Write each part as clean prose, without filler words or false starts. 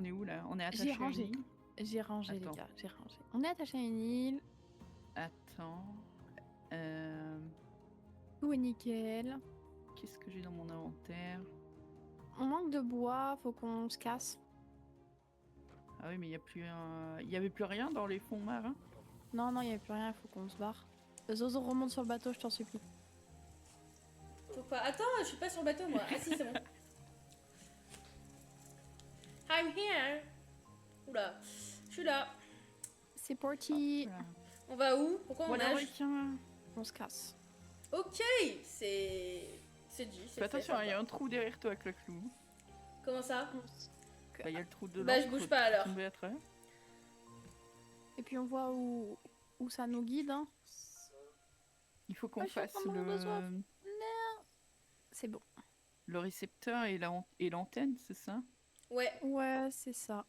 On est où là? On est attaché J'ai à une rangé. île? J'ai rangé, Attends. les gars, j'ai rangé. On est attaché à une île, Attends. tout est nickel. Qu'est-ce que j'ai dans mon inventaire? On manque de bois, faut qu'on se casse. Ah oui, mais il y a plus il y avait plus rien dans les fonds marins? Non, non, il n'y a plus rien, il faut qu'on se barre. Zozo, remonte sur le bateau, je t'en supplie. Faut pas. Attends, je suis pas sur le bateau moi. Ah si, c'est bon. I'm here. Oula, je suis là. C'est parti. Voilà. On va où? Pourquoi on Voilà, nage? requin. On se casse. Ok, c'est dit, c'est Fais fait. attention, il y a sympa. un trou derrière toi avec le clou. Comment ça? Bah, il y a le trou de Bah, je l'encre, bouge pas, tu peux alors. tomber à travers. Et puis on voit où ça nous guide. Hein. Il faut qu'on Ah, je suis en fasse train de mourir de soif. C'est bon. le récepteur et l'antenne, c'est ça? Ouais. Ouais, c'est ça.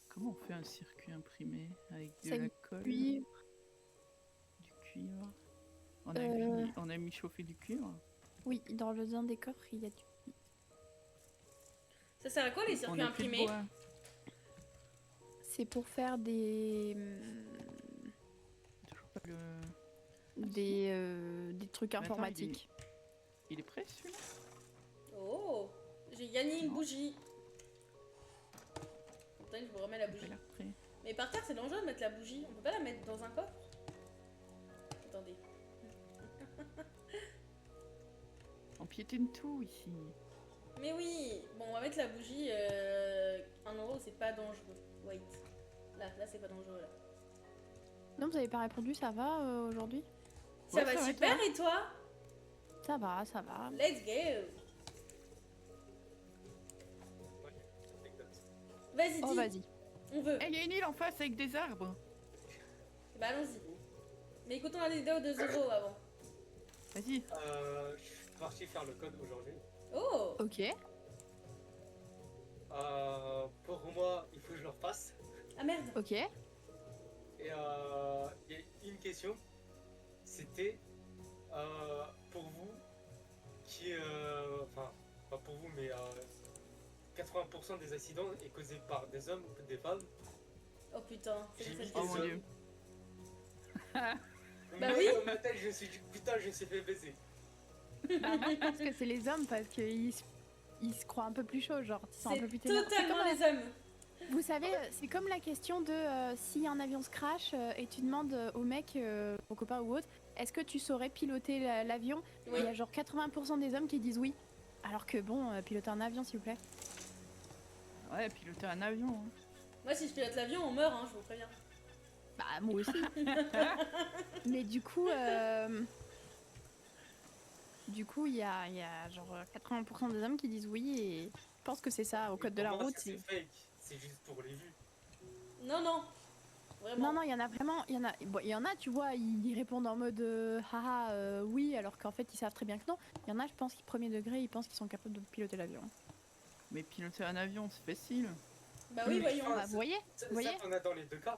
Comment on fait un circuit imprimé avec de C'est la du colle, cuivre. du cuivre? Euh. On a mis chauffer du cuivre. Oui, dans le d'un des coffres, il y a du. Ça sert à quoi les circuits On a plus de imprimés? bois. C'est pour faire des. Toujours pas le... Des trucs attends, informatiques. Il est prêt celui-là? Oh, j'ai gagné une Non. bougie. Attends, je vous remets la Il a pas bougie. l'air prêt. Mais par terre, c'est dangereux de mettre la bougie. On peut pas la mettre dans un coffre? Attendez. On piétine tout ici. Mais oui. Bon, on va mettre la bougie un endroit où c'est pas dangereux. Wait. Là c'est pas dangereux là. Non, vous avez pas répondu, ça va aujourd'hui? Ça Ouais, va ça va, super toi et toi? Ça va, ça va. Let's go. Vas-y, dis. Oh, vas-y. On veut. Eh, il y a une île en face avec des arbres. Bah allons-y. Mais écoutons la vidéo de Zozo avant. Vas-y. Je suis parti faire le code aujourd'hui. Oh. Ok. Pour moi, il faut que je le refasse. Ah merde. Ok. Et il y a une question. C'était pour vous qui enfin pas pour vous mais 80% des accidents est causé par des hommes ou des femmes. Oh putain. C'est J'ai que mis ça Oh des mon hommes. dieu. Bah Mais oui. dans ma tête, je me suis dit putain, je me suis fait baiser. Bah, moi, je pense que c'est les hommes parce qu'ils se croient un peu plus chauds, genre, ils sont un peu plus C'est ténèbres. C'est totalement comme, les hommes. vous savez, c'est comme la question de si un avion se crash et tu demandes au mec, au copain ou autre, est-ce que tu saurais piloter l'avion? Oui. Il y a genre 80% des hommes qui disent oui. Alors que bon, piloter un avion, s'il vous plaît. Ouais, piloter un avion. Hein. Moi si je pilote l'avion, on meurt, hein, je vous préviens. Bah, moi aussi. Mais du coup, il y a genre 80% des hommes qui disent oui et je pense que c'est ça au code de la Pour moi, route. ça, c'est fake. C'est juste pour les vues. Non, non. Vraiment. Non, il y en a vraiment, il y en a, tu vois, ils répondent en mode haha, oui, alors qu'en fait ils savent très bien que non. Il y en a, je pense, qui premier degré, ils pensent qu'ils sont capables de piloter l'avion. Mais piloter un avion, c'est facile. Bah oui, Mais voyons. enfin, Bah, vous voyez Ça, Vous voyez t'en as dans les deux cas.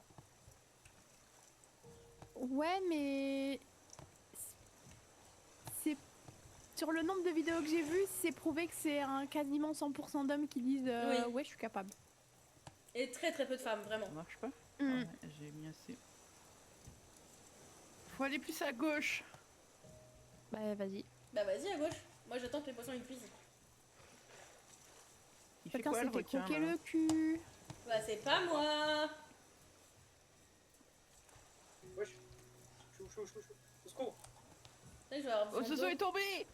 Ouais, mais c'est sur le nombre de vidéos que j'ai vues, c'est prouvé que c'est quasiment 100% d'hommes qui disent Oui. ouais, je suis capable. Et très très peu de femmes, vraiment. Ça marche pas? Mm. Ouais, j'ai mis assez. Faut aller plus à gauche. Bah vas-y. Bah vas-y à gauche. Moi j'attends que les poissons ils cuisent. Il fait Chacun quoi s'est le fait requin croquer là le cul. Bah c'est pas moi. Wesh. Chou. Au secours. Là, je vais avoir Oh, besoin Zozo d'eau. est tombé!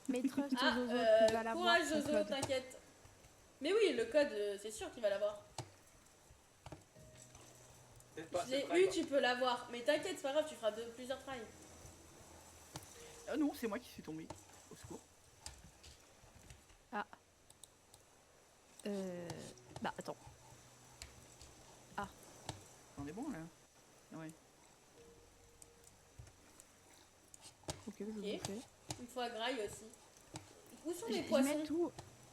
Mais trust Ah, Zozo, tu vas l'avoir. courage son Zozo, code. t'inquiète. Mais oui, le code, c'est sûr qu'il va l'avoir. Peut-être pas Je l'ai assez près, eu, quoi. tu peux l'avoir. Mais t'inquiète, c'est pas grave, tu feras plusieurs tries. Ah non, c'est moi qui suis tombé. Au secours. Bah attends. On est bon là? Ouais. Ok, je vous Ok. fais. Une fois graille aussi. Où sont Je les mets poissons? tout.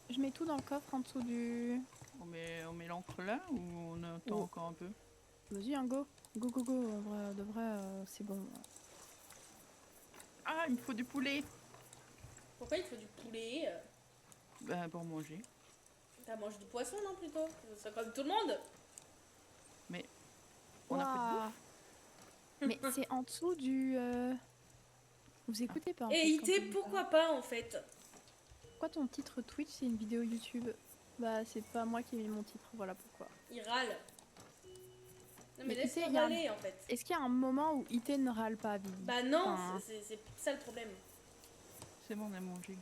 Je mets tout dans le coffre en dessous du. On met l'encre là ou on attend Oh. encore un peu? Vas-y, un go. Go. En vrai, de vrai, c'est bon. Ah, il me faut du poulet! Pourquoi il faut du poulet? Bah, pour manger. Ça mange du poisson, non, plutôt? C'est comme tout le monde. On a pas de Waouh. Mais c'est en dessous du. Vous écoutez pas en Et fait, quand IT, on dit ça. pourquoi pas, en fait? Pourquoi ton titre Twitch c'est une vidéo YouTube? Bah c'est pas moi qui ai mis mon titre, voilà pourquoi. Il râle. Non, mais Mais laisse-le IT, il y a un- râler, en fait. Est-ce qu'il y a un moment où IT ne râle pas, Vivi? Bah non, Enfin, c'est ça le problème. C'est bon, on a mangé.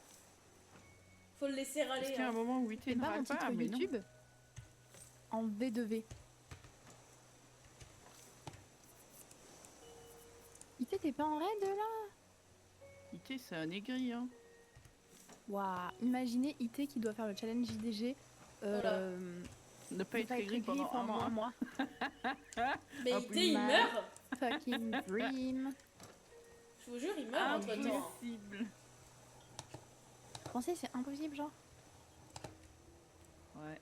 Faut le laisser Est-ce râler. qu'il y a un Hein. moment où IT c'est ne pas mon râle titre pas? Mais non. YouTube en V2V. IT t'es pas en raid là? IT, c'est un aigri, hein. Waouh, imaginez IT qui doit faire le challenge JDG. Voilà. Ne pas ne être aigri pendant un mois. Mais Ah, IT, oui. il meurt. Fucking dream. Je vous jure, il meurt entre temps. Impossible. Vous pensez c'est impossible genre? Ouais.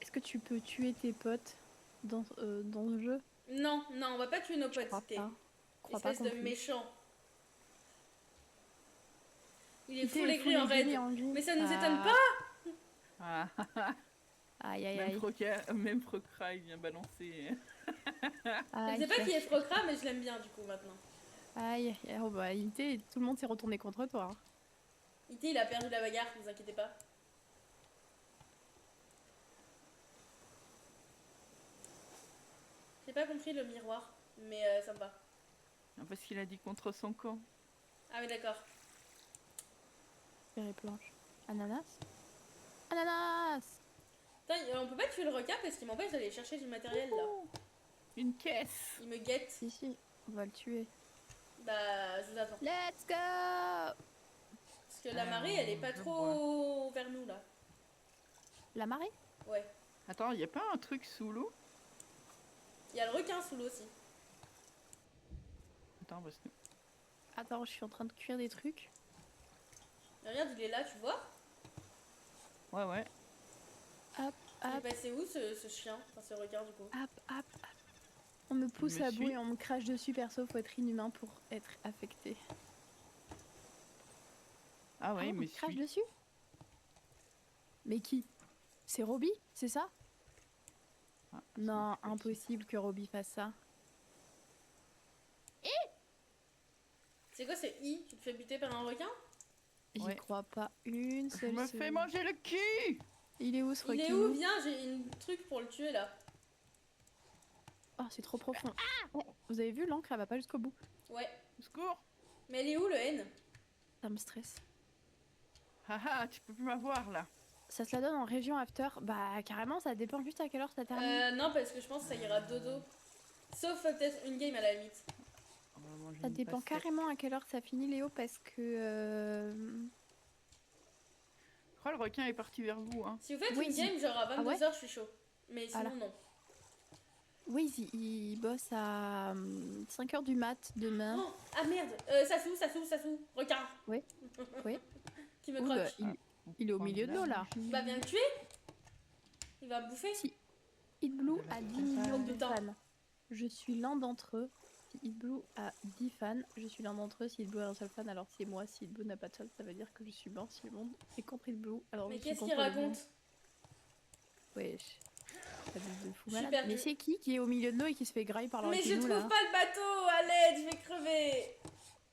Est-ce que tu peux tuer tes potes dans le jeu? Non, non, on va pas tuer nos Je potes, crois IT. pas. Je crois pas Espèce qu'on de peut. méchant. Il est IT full est aigri en raid. en gris. Mais ça nous Ah. étonne pas. Ah, Aïe aïe même aïe. Même Frocra, il vient balancer. Je sais pas qui est Frocra, mais je l'aime bien du coup maintenant. Aïe, oh bah IT, tout le monde s'est retourné contre toi. Hein. IT, il a perdu la bagarre, vous inquiétez pas. J'ai pas compris le miroir, mais ça me va. Parce qu'il a dit contre son camp. Ah oui, d'accord. Pierre et planche. Ananas? Ananas! Putain, on peut pas tuer le requin parce qu'il m'empêche d'aller chercher du matériel là. Oh, une caisse. Il me guette. Si, si, on va le tuer. Bah, je vous attends. Let's go! Parce que la marée, elle est pas je trop vers nous là. La marée? Ouais. Attends, il y a pas un truc sous l'eau? Il y a le requin sous l'eau aussi. Attends, parce que... Attends, je suis en train de cuire des trucs. Mais regarde, il est là, tu vois? Ouais, ouais. Il est Hop, passé où ce chien? Enfin, ce requin du coup. hop, hop, hop. On me pousse me à bout suis. et on me crache dessus, perso, faut être inhumain pour être affecté. Ah ouais, on mais me crache dessus? Mais qui? C'est Roby? C'est ça? Ah, Non, c'est- impossible que Roby fasse ça. C'est quoi, c'est I? Tu te fais buter par un requin? J'y Ouais. crois pas une Je seule me fais seconde. manger le cul. Il est où ce Il est requin? où? Viens, j'ai une truc pour le tuer là. Oh, c'est trop profond. Vous avez vu, l'encre, elle va pas jusqu'au bout. Ouais. Au secours. Mais elle est où le N? Ça me stresse. Haha, tu peux plus m'avoir là. Ça se la donne en région after? Bah, carrément, ça dépend juste à quelle heure ça termine. Non, parce que je pense que ça ira dodo. Sauf peut-être une game à la limite. On va manger Ça une dépend pastèque. carrément à quelle heure ça finit, Léo, parce que... Je crois que le requin est parti vers vous, hein. Si vous faites Oui, une game genre à 22h, ouais je suis chaud. Mais sinon, Voilà. non. Oui, il bosse à 5h du mat demain. Oh, ah merde, Sassou, requin. Oui, oui. Qui me Ouh, croque. bah, il est au milieu de l'eau, là. Bah viens le tuer. Il va me bouffer. Si. Hit Blue a 10 millions Manque de de temps. fans. Je suis l'un d'entre eux. Si Hit Blue a 10 fans, je suis l'un d'entre eux. Si Hit Blue a un seul fan, alors c'est moi. Si Hit Blue n'a pas de fan, ça veut dire que je suis mort. Si le monde est contre Hit Blue, alors Mais je suis qu'est-ce contre qu'il le monde. raconte? Wesh. Ça de fou Je suis malade. perdue. Mais c'est qui est au milieu de l'eau et qui se fait grailler par le Mais je requin, trouve là pas le bateau, à l'aide, je vais crever.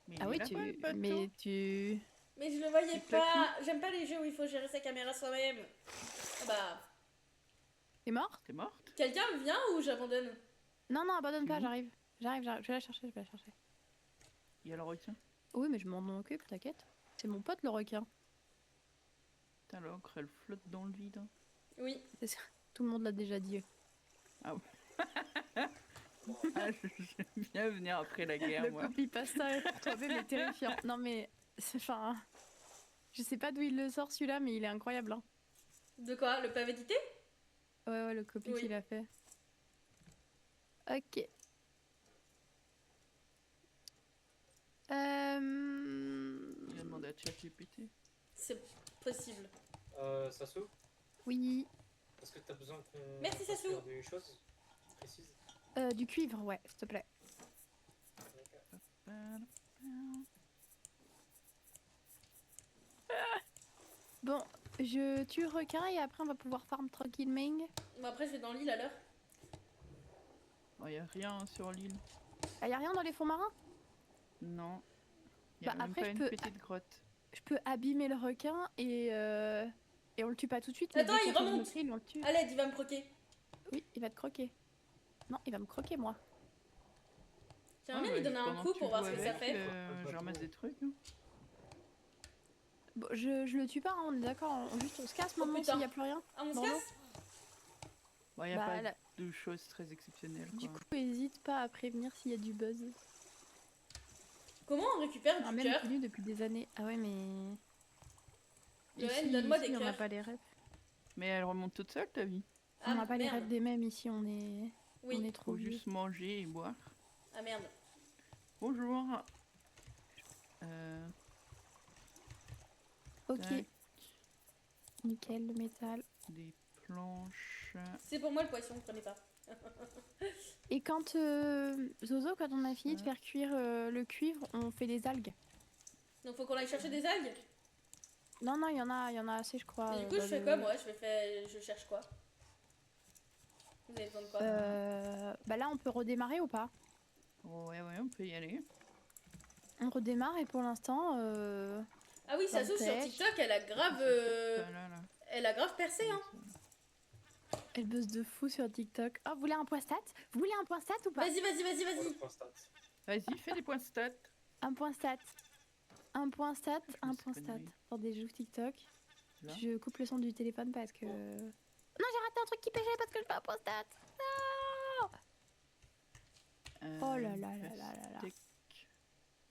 Mais Ah il oui, a tu... pas le bateau. Mais tu... Mais je le voyais Il plaque pas. J'aime pas les jeux où il faut gérer sa caméra soi-même. Ah bah, T'es mort? T'es morte? quelqu'un vient ou j'abandonne? Non, non, abandonne pas, Mhm. j'arrive. J'arrive. Je vais la chercher, je vais la chercher. Il y a le requin. Oui, mais je m'en occupe, t'inquiète. C'est mon pote, le requin. Putain, l'encre, elle flotte dans le vide. Hein. Oui. C'est ça. Tout le monde l'a déjà dit. Ah, j'aime bien venir après la guerre, Le moi. copy-pasta est pour toi-même est terrifiant. Non mais, enfin, je sais pas d'où il le sort celui-là, mais il est incroyable. Hein. De quoi? Le pavé édité? Ouais, le copy Oui. qu'il a fait. Ok. Il a demandé à ChatGPT. C'est possible. Sassou, Oui, est-ce que t'as besoin qu'on Merci, fasse Sassou. faire des choses précises? du cuivre, ouais, s'il te plaît. Bon, je tue le requin et après on va pouvoir farm tranquillement. Bon, après, je vais dans l'île à l'heure. Oh, y a rien sur l'île. Ah, y a rien dans les fonds marins? Non. Y a Bah, même après, pas je une peux- petite grotte. Je peux abîmer le requin et on le tue pas tout de suite. Mais Attends, dès il qu'on sauve remonte. notre île, on le tue. Allez, il va me croquer. Oui, il va te croquer. Non, il va me croquer, moi. J'aimerais bien lui donner un pendant coup tu pour voir joues ce que ça avec, fait. je ramasse des trucs. Hein. Bon, je le tue pas, hein, on est d'accord. Juste, on se casse Oh, maintenant putain. s'il y a plus rien. Ah, on se Dans l'eau. casse? Bon, y a Bah, pas là- de choses très exceptionnelles. Du Quoi. coup, hésite pas à prévenir s'il y a du buzz. Comment on récupère On a du même cœur? connu depuis des années. Ah ouais, mais... Joël, donne-moi des on n'a cœurs. pas les rêves. Mais elle remonte toute seule, ta vie. On n'a pas les merde. rêves des mêmes ici, on est Oui. trop Faut vieux. juste manger et boire. Ah merde. Bonjour. Euh, Ok, tac, nickel, le métal. des planches. C'est pour moi le poisson, prenez pas. Et quand, Zozo, quand on a fini de faire cuire le cuivre, on fait des algues. Donc faut qu'on aille chercher des algues. Non, non, il y en a assez, je crois. Mais du coup, je fais quoi moi? Je cherche quoi? Vous avez besoin de quoi? Bah là, on peut redémarrer ou pas? Ouais, on peut y aller. On redémarre et pour l'instant, Ah oui, ça dans se trouve le sur tech. TikTok, elle a grave, Là. elle a grave percé hein. elle buzz de fou sur TikTok. Oh, vous voulez un point stat? Vous voulez un point stat ou pas? Vas-y, vas-y, vas-y, vas-y. Vas-y, fais des points stats. Un point stat. Un point stat, Je un me suis point stat. connerie. Attendez, j'ouvre TikTok. Là. Je coupe le son du téléphone parce que... Non, j'ai raté un truc qui pêchait parce que je fais un point stat. Non. Oh là là là là là là. pastèque.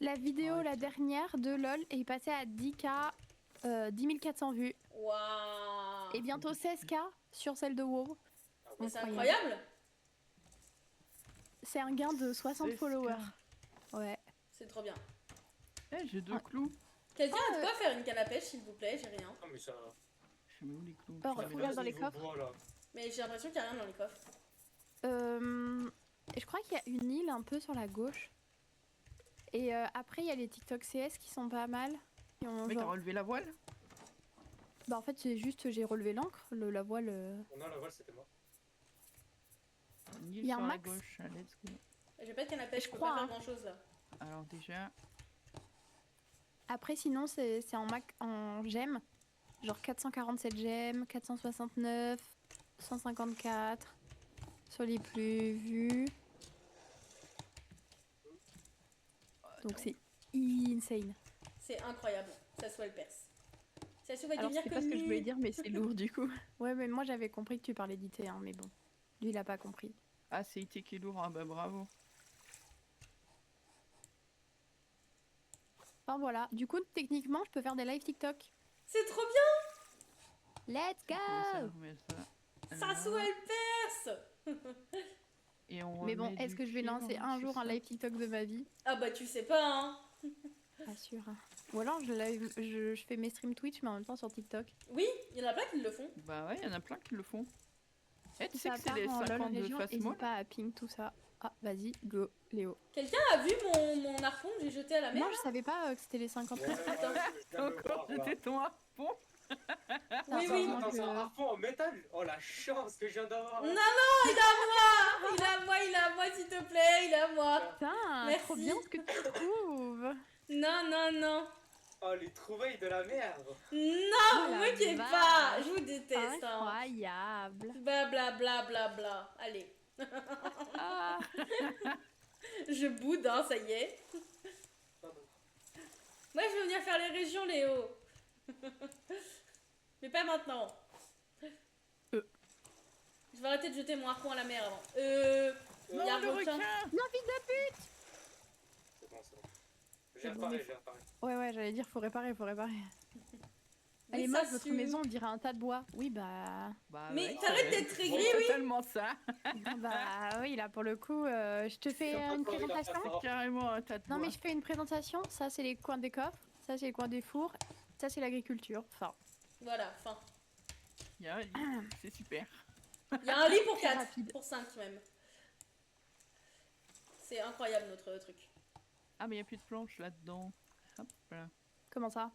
La vidéo, Ouais, la dernière de LOL, est passée à 10K, 10 400 vues. Waouh. Et bientôt 16K sur celle de WoW. Mais c'est Incroyable. incroyable. C'est un gain de 60 16K. followers. Ouais. C'est trop bien. Eh, j'ai 2 Ah. clous. Quelqu'un a de quoi faire une canne à pêche, s'il vous plaît? J'ai rien. Non, mais ça. Je mets où les clous? Alors, Je les mets regarde là. dans les coffres. Voilà. Mais j'ai l'impression qu'il n'y a rien dans les coffres. Je crois qu'il y a une île un peu sur la gauche. Et après, il y a les TikTok CS qui sont pas mal. Qui ont Mais t'as genre- relevé la voile? Bah en fait, c'est juste j'ai relevé l'encre, la voile. On a la voile, c'était moi. Une île Il y a un sur la max. gauche. Let's go. J'ai pas de canne à pêche, Je je peux crois, pas faire hein. grand chose là. Alors déjà, Après, sinon, c'est en gemmes. Genre 447 gemmes, 469, 154. Sur les plus vus. Donc c'est insane. C'est incroyable. Ça soit le perse. Ça soit va Alors devenir c'est pas ce que je voulais connu. dire, mais c'est lourd du coup. Ouais, mais moi j'avais compris que tu parlais d'IT, hein, mais bon. Lui, il a pas compris. ah c'est IT qui est lourd, ah bah bravo. Enfin voilà. Du coup, techniquement, je peux faire des live TikTok. C'est trop bien. Let's go! On remet ça. Ça là. soit le perse. Et on Mais bon, remet est-ce du que je vais cuivre, lancer un c'est jour un ça live TikTok de ma vie? Ah bah tu sais pas hein. Pas sûr. Ou alors je fais mes streams Twitch, mais en même temps sur TikTok. Oui, il y en a plein qui le font. Bah ouais, il y en a plein qui le font. Eh, tu Si sais ça que c'est part les en LOL 50 de région, face n'hésite molle? pas à ping tout ça. Ah, vas-y, go, Léo. Quelqu'un a vu mon harpon que j'ai jeté à la mer? Non, je savais pas que c'était les 50. Ouais, je viens de le Encore, voir, là. c'était ton harpon? Oui, Attends, oui. attends, c'est un harpon en métal. Oh la chance que je viens d'avoir. Non, non, il est à moi. Il est à moi, il est à moi, s'il te plaît, il est à moi. Putain, Merci. trop bien ce que tu trouves. Non, non, non. Oh les trouvailles de la merde. Non, Oh vous la moquez vache. pas. Je vous déteste. Hein. Incroyable. Bla bla bla bla bla. Allez. Ah. Je boude, hein, ça y est. Pardon. Moi, je veux venir faire les régions, Léo. Mais pas maintenant. Je vais arrêter de jeter mon harpon à la mer avant. Il y a Non, le un requin. requin! Non, fils de pute. C'est bon, c'est bon. J'ai C'est bon, réparé, mais- j'ai réparé. Ouais, j'allais dire, faut réparer, faut réparer. Mais Elle est ça moche, votre sue. maison, on dirait un tas de bois. Oui, bah... Bah Mais ouais, t'arrêtes c'est- d'être aigri, c'est oui. totalement ça. bah oui, là, pour le coup, je te fais C'est une encore une présentation. affaire. Carrément un tas de Non, bois. mais je fais une présentation. Ça, c'est les coins des coffres. Ça, c'est les coins des fours. Ça, c'est l'agriculture. Enfin, Voilà, fin. Il y a un lit, c'est super. Il y a un lit pour Très 4, rapide. pour 5 même. C'est incroyable notre truc. Ah mais il n'y a plus de planches là-dedans. Hop là. comment ça?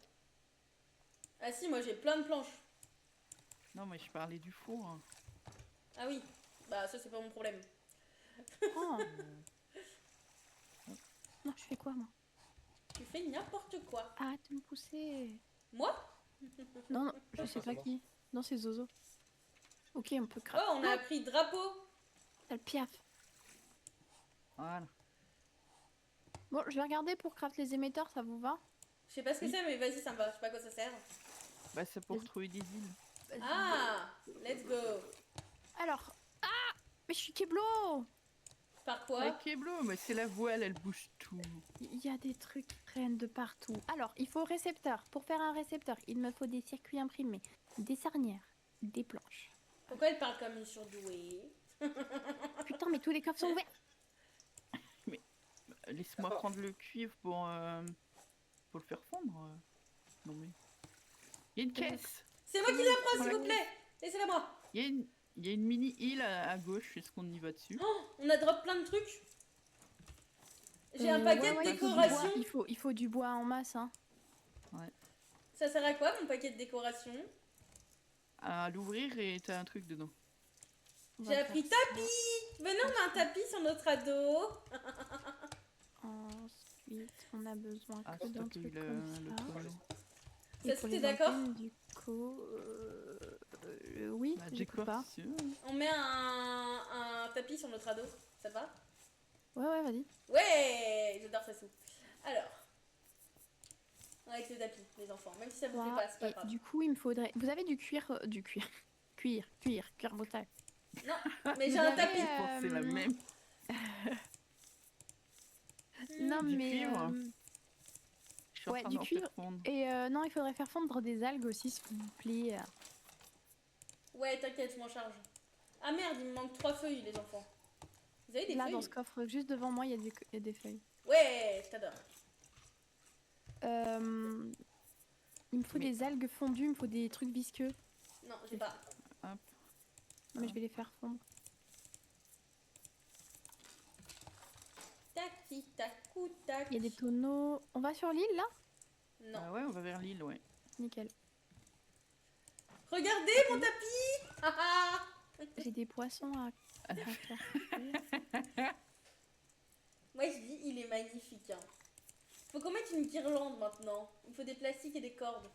Ah si, moi j'ai plein de planches. Non, mais je parlais du four. Hein. Ah oui, bah ça c'est pas mon problème. Oh. Non, je fais quoi, moi? Tu fais n'importe quoi. Arrête de me pousser. Moi? Non, non, je Non, sais c'est pas moi. qui. Non, c'est Zozo. Ok, on peut Oh, craquer. on a appris drapeau. T'as le piaf. Voilà. Bon, je vais regarder pour craft les émetteurs, ça vous va? Je sais pas ce que Oui. c'est, mais vas-y, ça me va. Je sais pas à quoi ça sert. Bah, c'est pour Vas-y. trouver des îles. Vas-y. Ah, let's go. Alors. Ah! Mais je suis Keblo! Par quoi? Avec Keblo, mais c'est la voile, elle bouge tout. Il y a des trucs qui traînent de partout. Alors, il faut récepteur. Pour faire un récepteur, il me faut des circuits imprimés, des sarnières, des planches. Pourquoi elle parle comme une surdouée? Putain, mais tous les coffres sont ouverts! Laisse-moi prendre le cuivre pour le faire fondre. Non mais. Il y a une caisse. C'est moi qui la prends, Prends s'il la vous plaît. Laissez-la moi. Il y a une mini île à gauche. Est-ce qu'on y va dessus? On a drop plein de trucs. J'ai un Ouais, paquet de ouais, décoration. il faut du bois en masse, hein. Ça sert à quoi mon paquet de décoration? À l'ouvrir et t'as un truc dedans. On J'ai va appris faire ça. tapis. Venez, on met un tapis sur notre ado. Ensuite, on a besoin Ah, que d'un stopper truc le comme ça. tonneau. Et Ça, pour c'était les d'accord? antennes, du coup, oui, Bah, du j'ai coup pas. On met un tapis sur notre ado. Ça te va? Ouais, vas-y. Ouais, j'adore ça sous. Alors, avec le tapis, les enfants. Même si ça vous plaît Voilà. pas, c'est pas Et grave. du coup, il me faudrait. Vous avez du cuir, cuir bretagne. Non, mais j'ai Vous un avez, tapis. Je pense que c'est la même. Non, Du mais. cuivre. Je suis en ouais, train du d'en cuivre. faire fondre. Et non, il faudrait faire fondre des algues aussi, s'il vous plaît. Ouais, t'inquiète, je m'en charge. Ah merde, il me manque 3 feuilles, les enfants. Vous avez des Là, feuilles? dans ce coffre, juste devant moi, il y a des feuilles. Ouais, je t'adore. Il me faut Mais- des algues fondues, il me faut des trucs visqueux. Non, j'ai pas. Hop. Mais je vais les faire fondre. Tac, tic, tac, coup, tac. Il y a des tonneaux. On va sur l'île, là? Non. Ah ouais, on va vers l'île, ouais. Nickel. Regardez mon tapis. Ah, ah. J'ai des poissons à faire. Moi, je dis, il est magnifique. Hein. Faut qu'on mette une guirlande maintenant. Il faut des plastiques et des cordes.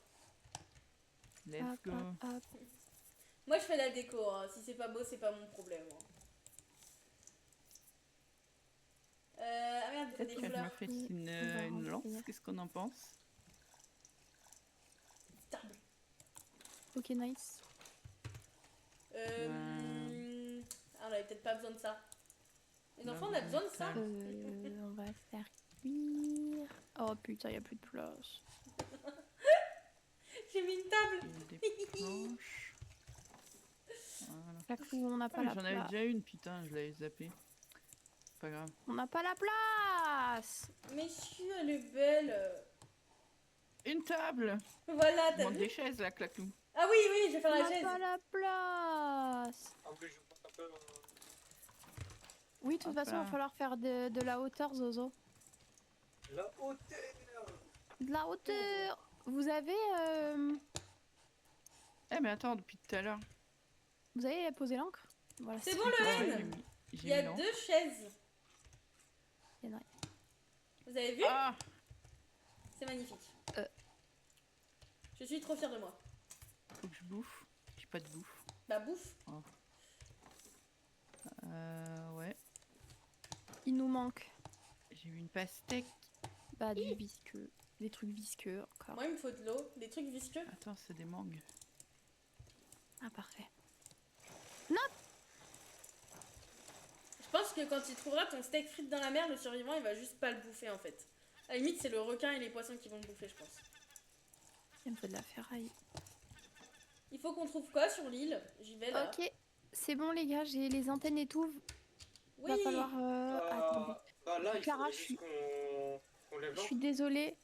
Let's Hop, go. hop, hop. Moi, je fais la déco. Hein. Si c'est pas beau, c'est pas mon problème. Hein. Ah merde, il faut Peut-être des que je me fleurs. fais Oui, une, on va une lance. remplir. Qu'est-ce qu'on en pense? Table. Ok, nice. Ah, on avait peut-être pas besoin de ça. Les Non, enfants, on a besoin de ça. non. On va faire cuire. Oh putain, il n'y a plus de place. J'ai mis une table. Des planches. Voilà. La clou, on n'a Ah, pas mais la j'en avais place. déjà une, putain, je l'avais zappé. Pas grave. On n'a pas la place. Messieurs, elle est belle. Une table! Voilà, Il t'as manque vu? des chaises là, Claclou. Ah oui, oui, je vais faire On la n'a chaise. pas la place. En plus, je pense un peu. Oui, de toute Hop façon, il là. va falloir faire de la hauteur, Zozo. La hauteur. De la hauteur. Vous avez Eh, mais attends, depuis tout à l'heure. posé l'encre? Voilà. C'est bon, le Ouais, N. j'ai mis- Il j'ai y a mis l'encre. 2 chaises. Il y en a- Vous avez vu? Ah! C'est magnifique. Euh. Je suis trop fière de moi. Faut que je bouffe. J'ai pas de bouffe. Bah, bouffe. Ouais. Il nous manque J'ai eu une pastèque. du visqueux. Des trucs visqueux encore. Moi, il me faut de l'eau. Des trucs visqueux. Attends, c'est des mangues. Ah, parfait. Je pense que quand tu trouveras ton steak frites dans la mer, le survivant, il va juste pas le bouffer, en fait. À la limite, c'est le requin et les poissons qui vont le bouffer, je pense. Il me faut de la ferraille. Il faut qu'on trouve quoi sur l'île? J'y vais, là. Ok, c'est bon les gars, j'ai les antennes et tout. Oui. Va falloir... attendez. Bah là, il Clara, faudrait je juste suis- qu'on lève Je l'encre. suis désolée.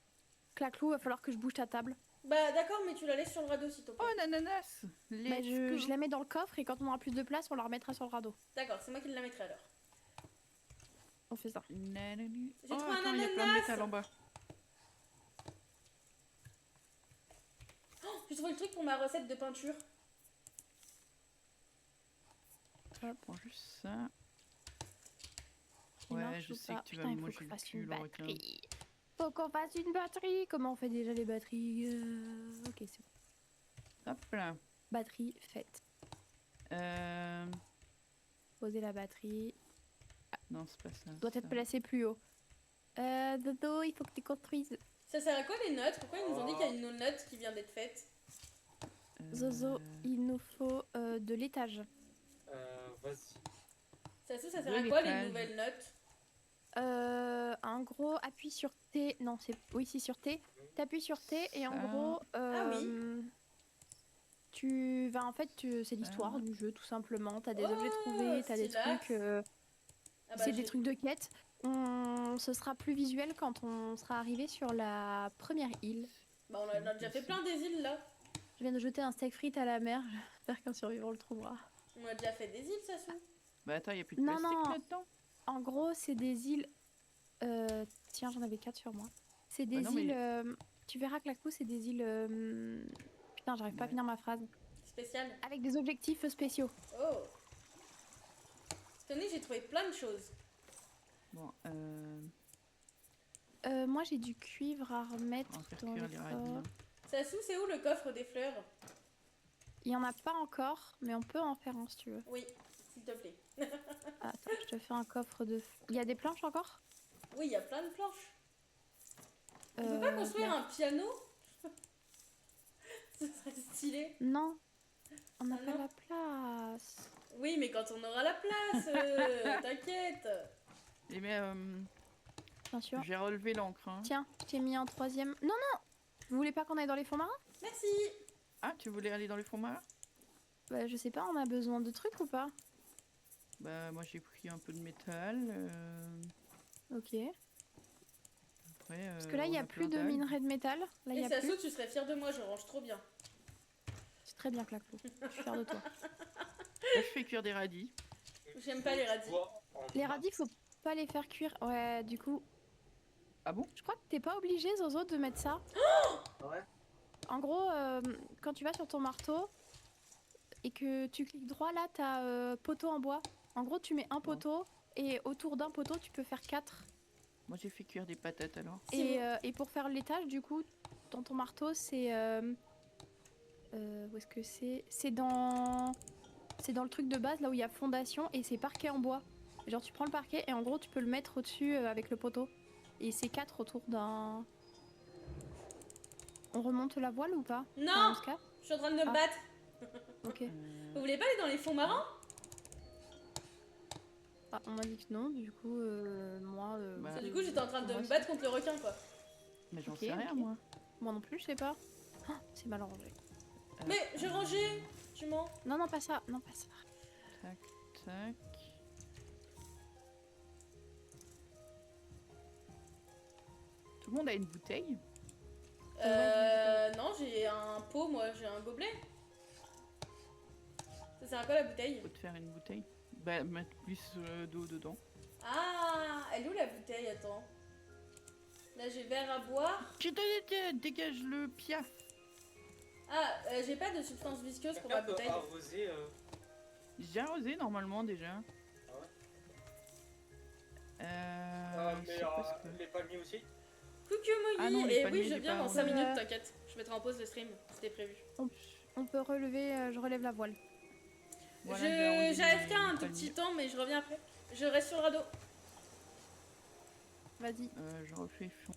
Claclou, va falloir que je bouge ta table. Bah, d'accord, mais tu la laisses sur le radeau, s'il te plaît. Oh, l'ananas! Bah, Let's je go. la mets dans le coffre et quand on aura plus de place, on la remettra sur le radeau. D'accord, c'est moi qui la mettrai alors. On fait ça. Nananu. J'ai Oh, trouvé un attends, il y a plein de ananas. métal en bas. Oh, j'ai trouvé le truc pour ma recette de peinture. Je prends juste ça. Il Ouais, marche je ou sais pas? que tu vas Putain, me il faut manger que je le fasse cul, une le requin. batterie. Faut qu'on fasse une batterie. Comment on fait déjà les batteries? Ok, c'est bon. Hop là. Batterie faite. Euh... Poser la batterie. Non, c'est pas ça. Doit c'est être ça. placée plus haut. Dodo, il faut que tu construises. Ça sert à quoi les notes? Pourquoi ils nous ont dit qu'il y a une note qui vient d'être faite? Zozo, il nous faut de l'étage. Vas-y. Ça sert De à quoi les l'étage. nouvelles notes? En gros, appuie sur T. Non, c'est. Oui, c'est sur T. T'appuies sur T et en Ça. gros. Ah oui. Tu vas en fait. C'est l'histoire du jeu tout simplement. T'as des Oh, objets trouvés, t'as des stylax. trucs. Ah bah, C'est des j'ai- trucs de quête. Ce sera plus visuel quand on sera arrivé sur la première île. Bah, on a déjà fait plein des îles là. Je viens de jeter un steak frites à la mer. J'espère qu'un survivant le trouvera. On a déjà fait des îles, Sassou. Bah attends, il y a plus de Non, plastique non. là-dedans. En gros, c'est des îles. Tiens, j'en avais 4 sur moi. C'est des non, mais- îles. Tu verras que la coup, c'est des îles. Putain, j'arrive pas à Ouais. finir ma phrase. Spécial. Avec des objectifs spéciaux. Oh. Cette année, j'ai trouvé plein de choses. Bon, Moi, j'ai du cuivre à remettre on va faire dans cuire le les radis. coffre. Sassou, c'est où le coffre des fleurs? Il y en a pas encore, mais on peut en faire un si tu veux. Oui, s'il te plaît. Attends, je te fais un coffre de. Il y a des planches encore? Oui, il y a plein de planches. On peut pas construire un piano? Ce serait stylé. Non, on n'a Ah pas non. la place. Oui, mais quand on aura la place, t'inquiète. Et mais Bien sûr. j'ai relevé l'encre. Hein. Tiens, je t'ai mis en 3e. Non, non. Vous voulez pas qu'on aille dans les fonds marins? Merci. Ah, tu voulais aller dans les fonds marins? Bah, je sais pas, on a besoin de trucs ou pas? Bah moi j'ai pris un peu de métal. Ok. Après, Parce que là, il y a plus de d'algues. minerais de métal. Là, il y Et a Sassou, plus. tu serais fier de moi, je range trop bien. C'est très bien, Claclou. Je suis fière de toi. Là, je fais cuire des radis. J'aime pas les radis. Les radis, faut pas les faire cuire. Ouais, du coup, Ah bon? je crois que t'es pas obligé, Zozo, de mettre ça. Ouais. En gros, quand tu vas sur ton marteau et que tu cliques droit, là, t'as poteau en bois. En gros, tu mets un poteau et autour d'un poteau, tu peux faire 4. Moi j'ai fait cuire des patates alors. Et pour faire l'étage, du coup, dans ton marteau, c'est. Où est-ce que c'est? C'est dans le truc de base, là où il y a fondation, et c'est parquet en bois. Genre, tu prends le parquet et en gros, tu peux le mettre au-dessus avec le poteau. Et c'est 4 autour d'un. On remonte la voile ou pas? Non, Enfin, on se casse. je suis en train de me Ah. battre. Ok. Vous voulez pas aller dans les fonds marins? Ah, on m'a dit que non, du coup, moi. Bah, Parce que du coup, j'étais en train de moi, me battre contre le requin, quoi. Mais j'en Ok, sais rien ok. moi. Moi non plus, je sais pas. Oh, c'est mal rangé. Mais j'ai rangé, tu mens. Non, non, pas ça. Non, pas ça. Tac, tac. Tout le monde a une bouteille? Non, j'ai un pot, moi, j'ai un gobelet. Ça sert à quoi la bouteille? Faut te faire une bouteille. Bah mettre plus d'eau dedans. Ah, elle est où la bouteille? Attends. Là, j'ai verre à boire. Dégage le piaf. Ah, j'ai pas de substance visqueuse pour ma Quelqu'un peut bouteille. arroser. J'ai arrosé normalement déjà. Ah ouais. Je sais pas ce que- Les palmiers aussi. Coucou Molly. Ah non, les Et palmiers, oui, je j'ai viens pas dans 5 arrosé. minutes, t'inquiète. Je mettrai en pause le stream, c'était prévu. On peut relever. Je relève la voile. Voilà, je vais arroser J'ai AFK les un tout palmiers. petit temps, mais je reviens après. Je reste sur le radeau. Vas-y. Je refais fond.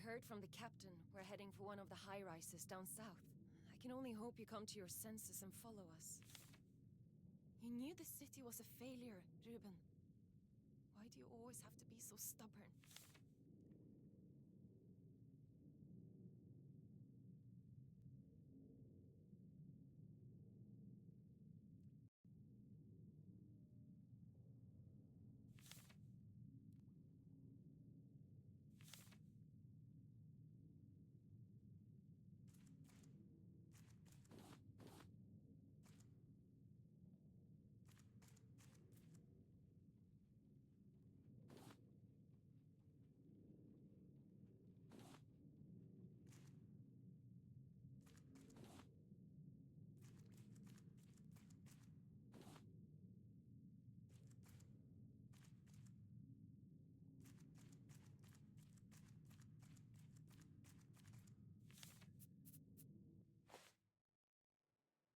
heard from the captain we're heading for one of the high-rises down south. I can only hope you come to your senses and follow us. You knew the city was a failure, Ruben. Why do you always have to be so stubborn?